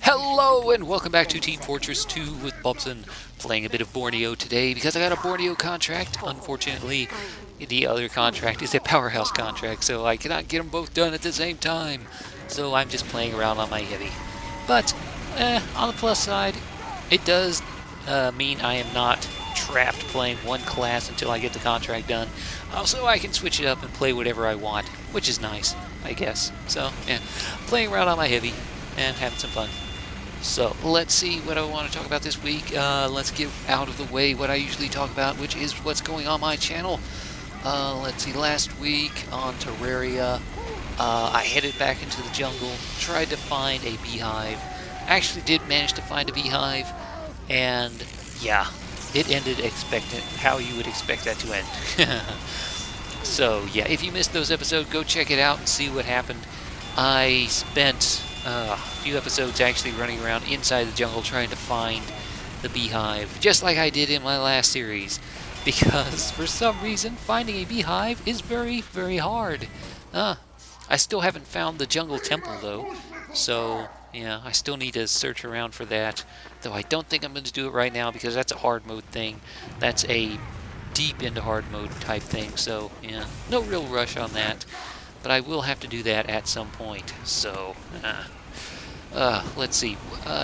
Hello and welcome back to Team Fortress 2 with Bobson, playing a bit of Borneo today because I got a Borneo contract. Unfortunately, the other contract is a powerhouse contract, so I cannot get them both done at the same time. So I'm just playing around on my heavy. But, on the plus side, it does mean I am not trapped playing one class until I get the contract done. Also, I can switch it up and play whatever I want, which is nice, I guess. So, yeah, playing around on my heavy and having some fun. So let's see what I want to talk about this week. Let's get out of the way what I usually talk about, which is what's going on my channel. Let's see, last week on Terraria, I headed back into the jungle, tried to find a beehive. Actually did manage to find a beehive, and yeah, it ended how you would expect that to end. So yeah, if you missed those episodes, go check it out and see what happened. I spent a few episodes actually running around inside the jungle trying to find the beehive, just like I did in my last series, because for some reason finding a beehive is very, very hard. I still haven't found the jungle temple though, so yeah, I still need to search around for that, though I don't think I'm going to do it right now because that's a hard mode thing. That's a deep into hard mode type thing, so yeah, no real rush on that. But I will have to do that at some point, so let's see.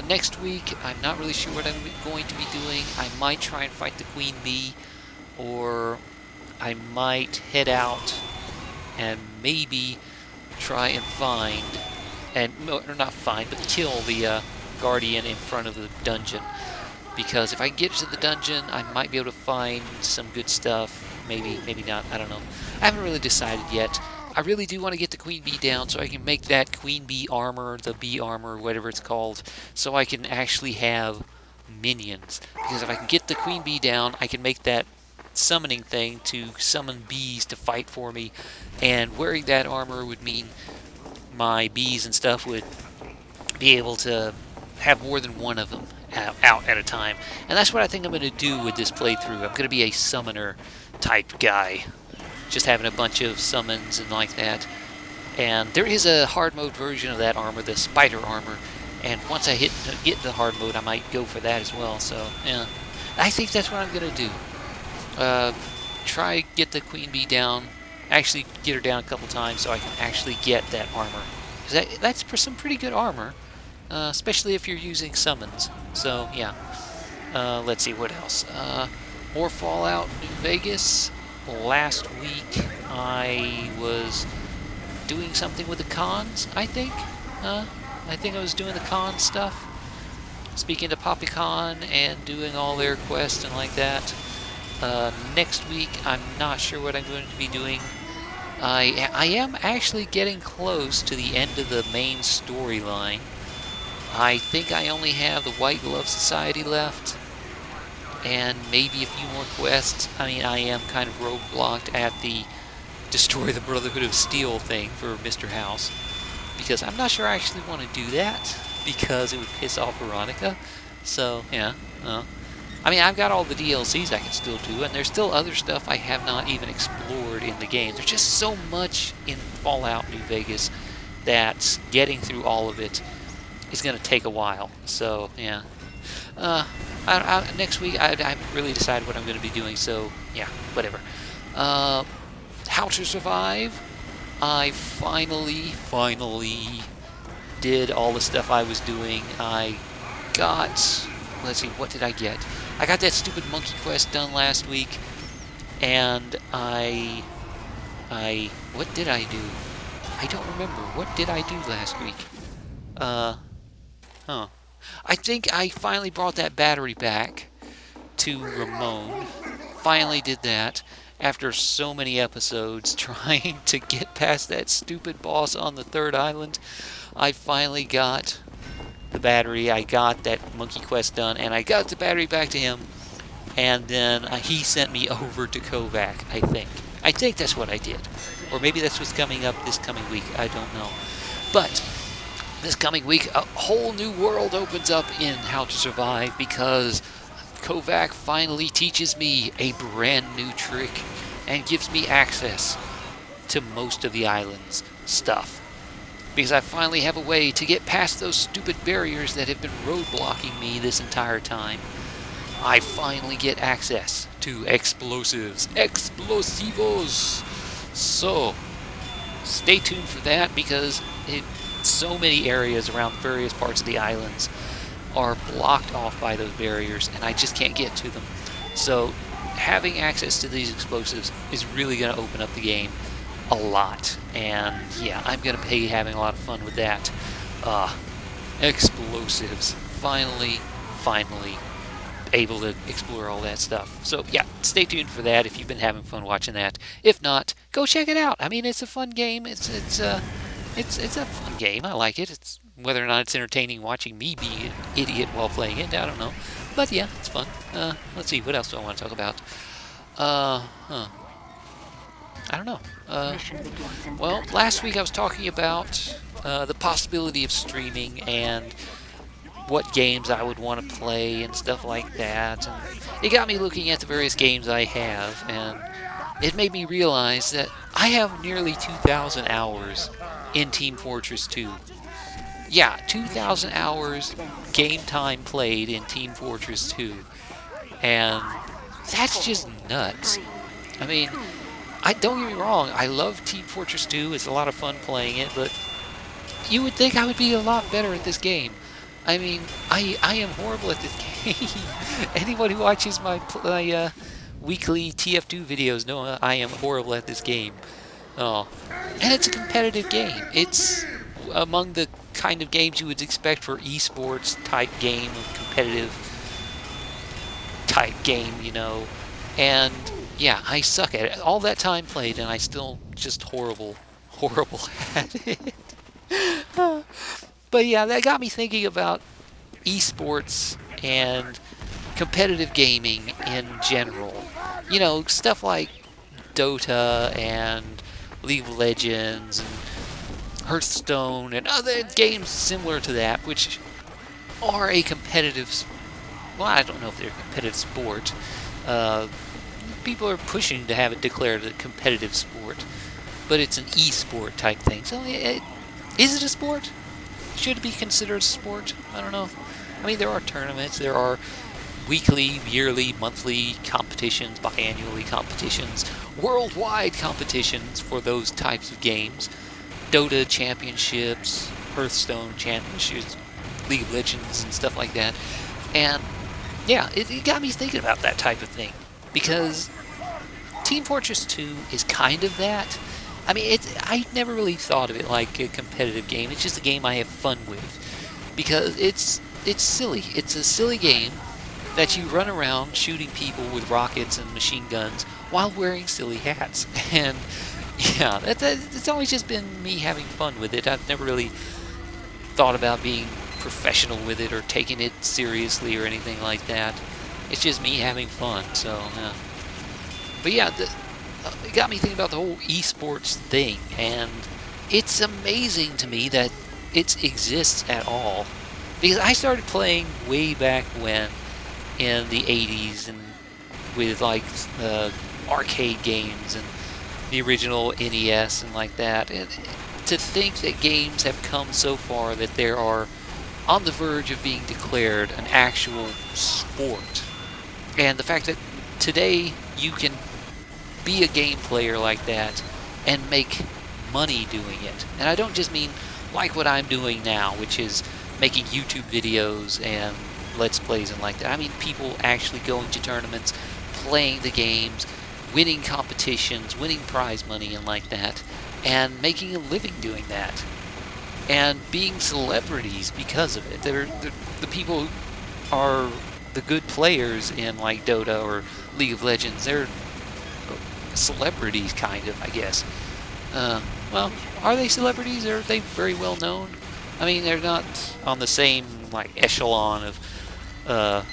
Next week, I'm not really sure what I'm going to be doing. I might try and fight the queen bee, or I might head out and maybe try and find, or not find, but kill the guardian in front of the dungeon. Because if I get to the dungeon, I might be able to find some good stuff. Maybe, maybe not, I don't know. I haven't really decided yet. I really do want to get the queen bee down so I can make that queen bee armor, the bee armor, whatever it's called, so I can actually have minions. Because if I can get the queen bee down, I can make that summoning thing to summon bees to fight for me, and wearing that armor would mean my bees and stuff would be able to have more than one of them out at a time. And that's what I think I'm going to do with this playthrough. I'm going to be a summoner type guy, just having a bunch of summons and like that. And there is a hard mode version of that armor, the spider armor, and once I get the hard mode, I might go for that as well. So yeah, I think that's what I'm going to do. Try get the queen bee down, actually get her down a couple times so I can actually get that armor. That's some pretty good armor, especially if you're using summons. So yeah, let's see what else. More Fallout New Vegas. Last week I was doing something with the cons, I think. I think I was doing the con stuff. Speaking to PoppyCon and doing all their quests and like that. Next week, I'm not sure what I'm going to be doing. I am actually getting close to the end of the main storyline. I think I only have the White Glove Society left, and maybe a few more quests. I mean, I am kind of roadblocked at the Destroy the Brotherhood of Steel thing for Mr. House, because I'm not sure I actually want to do that, because it would piss off Veronica. So, yeah. I mean, I've got all the DLCs I can still do, and there's still other stuff I have not even explored in the game. There's just so much in Fallout New Vegas that getting through all of it is going to take a while. So, yeah. Next week, I haven't really decided what I'm going to be doing, so, yeah, whatever. How to Survive. I finally did all the stuff I was doing. I got... Let's see, what did I get? I got that stupid monkey quest done last week, and what did I do? I don't remember. What did I do last week? I think I finally brought that battery back to Ramon. Finally did that after so many episodes trying to get past that stupid boss on the third island. I finally got the battery, I got that monkey quest done, and I got the battery back to him, and then he sent me over to Kovac, I think. I think that's what I did. Or maybe that's what's coming up this coming week, I don't know. But this coming week, a whole new world opens up in How to Survive, because Kovac finally teaches me a brand new trick and gives me access to most of the island's stuff. because I finally have a way to get past those stupid barriers that have been roadblocking me this entire time. I finally get access to explosives. Explosivos! So, stay tuned for that, because so many areas around various parts of the islands are blocked off by those barriers, and I just can't get to them. So, having access to these explosives is really going to open up the game a lot. And yeah, I'm going to be having a lot of fun with that. Explosives. Finally able to explore all that stuff. So yeah, stay tuned for that if you've been having fun watching that. If not, go check it out. I mean, it's a fun game. It's a fun game. I like it. It's whether or not it's entertaining watching me be an idiot while playing it, I don't know. But yeah, it's fun. Let's see, what else do I want to talk about? I don't know. Well, last week I was talking about the possibility of streaming and what games I would want to play and stuff like that. And it got me looking at the various games I have, and it made me realize that I have nearly 2,000 hours in Team Fortress 2. Yeah, 2,000 hours game time played in Team Fortress 2. And that's just nuts. I mean, don't get me wrong, I love Team Fortress 2. It's a lot of fun playing it, but you would think I would be a lot better at this game. I mean, I am horrible at this game. Anyone who watches my weekly TF2 videos know I am horrible at this game. Oh, and it's a competitive game. It's among the kind of games you would expect for esports type game, competitive type game, you know. And yeah, I suck at it. All that time played, and I still just horrible at it. But yeah, that got me thinking about esports and competitive gaming in general. You know, stuff like Dota and League of Legends and Hearthstone and other games similar to that, which are a competitive... Well, I don't know if they're a competitive sport. People are pushing to have it declared a competitive sport, but it's an e-sport type thing. So, is it a sport? Should it be considered a sport? I don't know. I mean, there are tournaments, there are weekly, yearly, monthly competitions, biannually competitions, worldwide competitions for those types of games. Dota championships, Hearthstone championships, League of Legends, and stuff like that. And yeah, it got me thinking about that type of thing, because Team Fortress 2 is kind of that. I mean, I never really thought of it like a competitive game. It's just a game I have fun with, because it's silly. It's a silly game that you run around shooting people with rockets and machine guns while wearing silly hats. And yeah, it's always just been me having fun with it. I've never really thought about being professional with it or taking it seriously or anything like that. It's just me having fun. So, yeah. But yeah, it got me thinking about the whole esports thing, and it's amazing to me that it exists at all, because I started playing way back when, in the 80s, and with like arcade games and the original NES and like that. And to think that games have come so far that they are on the verge of being declared an actual sport, and the fact that today you can be a game player like that and make money doing it. And I don't just mean like what I'm doing now, which is making YouTube videos and Let's Plays and like that. I mean people actually going to tournaments, playing the games, winning competitions, winning prize money and like that, and making a living doing that. And being celebrities because of it. They're the people who are the good players in like Dota or League of Legends. They're celebrities, kind of, I guess. Well, are they celebrities? Are they very well known? I mean, they're not on the same like echelon of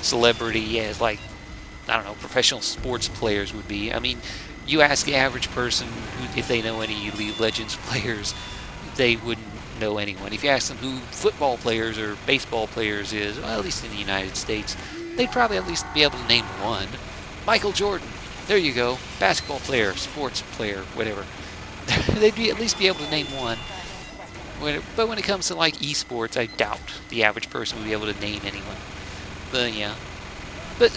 celebrity as like, I don't know, professional sports players would be. I mean, you ask the average person if they know any League of Legends players, they wouldn't know anyone. If you ask them who football players or baseball players is, well, at least in the United States, they'd probably at least be able to name one. Michael Jordan. There you go. Basketball player, sports player, whatever. They'd at least be able to name one. But when it comes to like esports, I doubt the average person would be able to name anyone. But yeah, but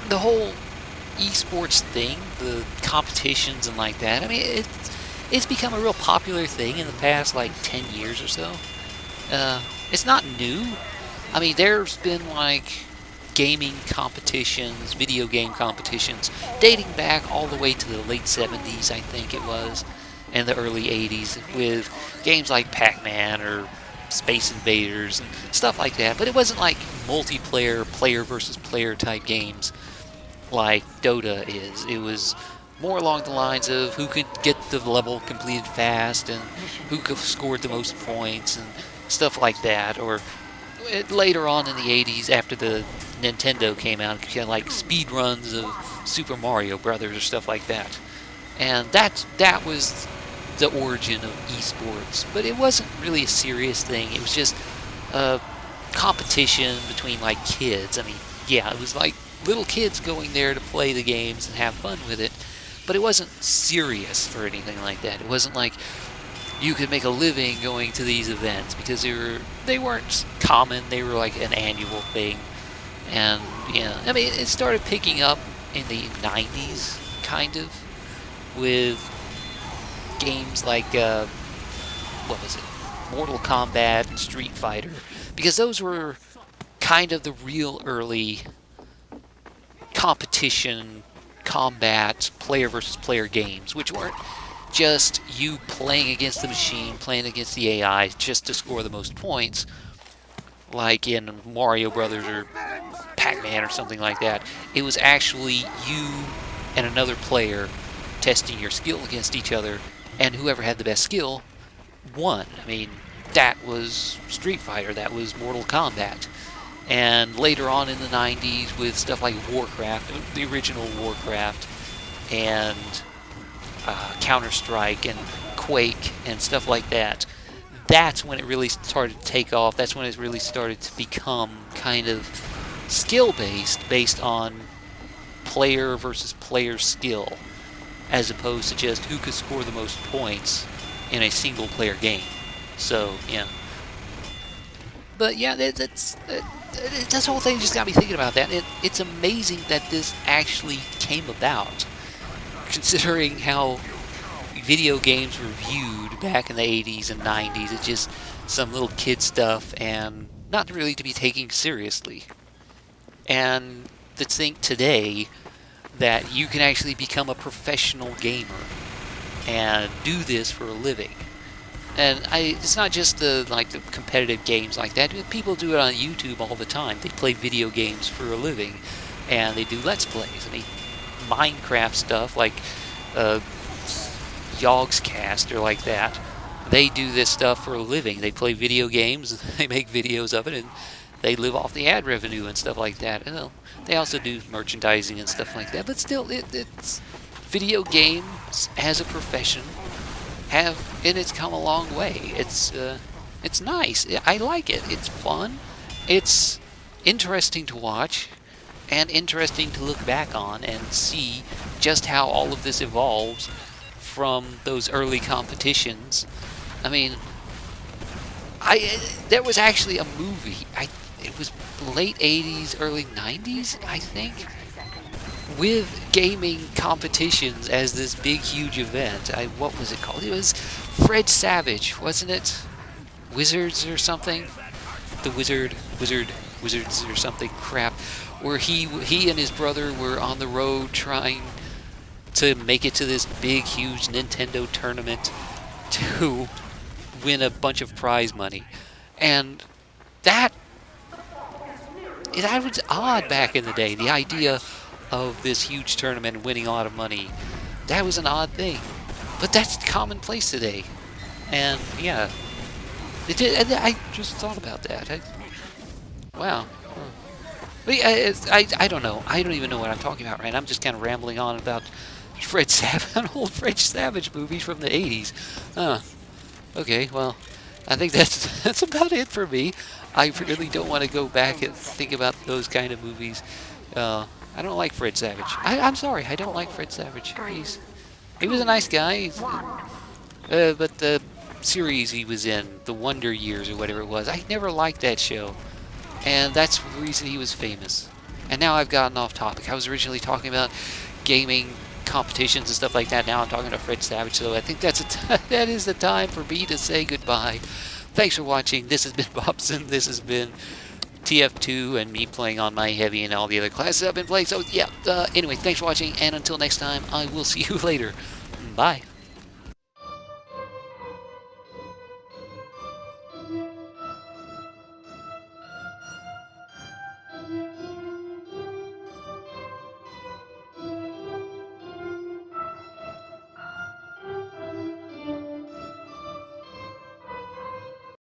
the whole esports thing, the competitions and like that. I mean, it's become a real popular thing in the past like 10 years or so. It's not new. I mean, there's been like gaming competitions, video game competitions, dating back all the way to the late 70s, I think it was, and the early 80s, with games like Pac-Man or Space Invaders and stuff like that. But it wasn't like multiplayer, player versus player type games like Dota is. It was more along the lines of who could get the level completed fast and who could scored the most points and stuff like that. Or later on in the 80s, after the Nintendo came out, you had like speed runs of Super Mario Brothers or stuff like that. And that was the origin of esports. But it wasn't really a serious thing. It was just a competition between like kids. I mean, yeah, it was like little kids going there to play the games and have fun with it, but it wasn't serious or anything like that. It wasn't like you could make a living going to these events, because they weren't common. They were like an annual thing. And yeah, I mean, it started picking up in the 90s, kind of, with games like what was it, Mortal Kombat and Street Fighter, because those were kind of the real early competition, combat, player versus player games, which weren't just you playing against the machine, playing against the AI just to score the most points, like in Mario Brothers or Pac-Man or something like that. It was actually you and another player testing your skill against each other, and whoever had the best skill won. I mean, that was Street Fighter, that was Mortal Kombat. And later on in the 90s with stuff like Warcraft, the original Warcraft, and Counter-Strike and Quake and stuff like that, that's when it really started to take off. That's when it really started to become kind of skill-based, based on player versus player skill, as opposed to just who could score the most points in a single-player game. So, yeah. But yeah, this whole thing just got me thinking about that. It's amazing that this actually came about, considering how video games were viewed back in the 80s and 90s. It's just some little kid stuff and not really to be taken seriously. And to think today that you can actually become a professional gamer and do this for a living. And it's not just the competitive games like that. People do it on YouTube all the time. They play video games for a living, and they do Let's Plays. I mean, Minecraft stuff like Yogscast or like that. They do this stuff for a living. They play video games, they make videos of it, and they live off the ad revenue and stuff like that. And they also do merchandising and stuff like that. But still, it's video games as a profession. And it's come a long way. It's nice. I like it. It's fun. It's interesting to watch, and interesting to look back on and see just how all of this evolves from those early competitions. I mean, there was actually a movie. It was late 80s, early 90s, I think, with gaming competitions as this big, huge event. What was it called? It was Fred Savage, wasn't it? Wizards or something? The Wizards or something crap. Where he and his brother were on the road trying to make it to this big, huge Nintendo tournament to win a bunch of prize money. And that was odd back in the day. The idea of this huge tournament and winning a lot of money, that was an odd thing. But that's commonplace today. And yeah, I just thought about that. Wow. I don't know. I don't even know what I'm talking about right now. I'm just kind of rambling on about Fred Savage, an old Fred Savage movie from the 80s. Okay, well, I think that's about it for me. I really don't want to go back and think about those kind of movies. I don't like Fred Savage. I'm sorry, I don't like Fred Savage. He was a nice guy, but series he was in, the Wonder Years or whatever it was. I never liked that show, and that's the reason he was famous. And now I've gotten off topic. I was originally talking about gaming competitions and stuff like that. Now I'm talking to Fred Savage, so I think that is the time for me to say goodbye. Thanks for watching. This has been Bobson. This has been TF2 and me playing on my heavy and all the other classes I've been playing. So yeah, anyway, thanks for watching, and until next time, I will see you later. Bye.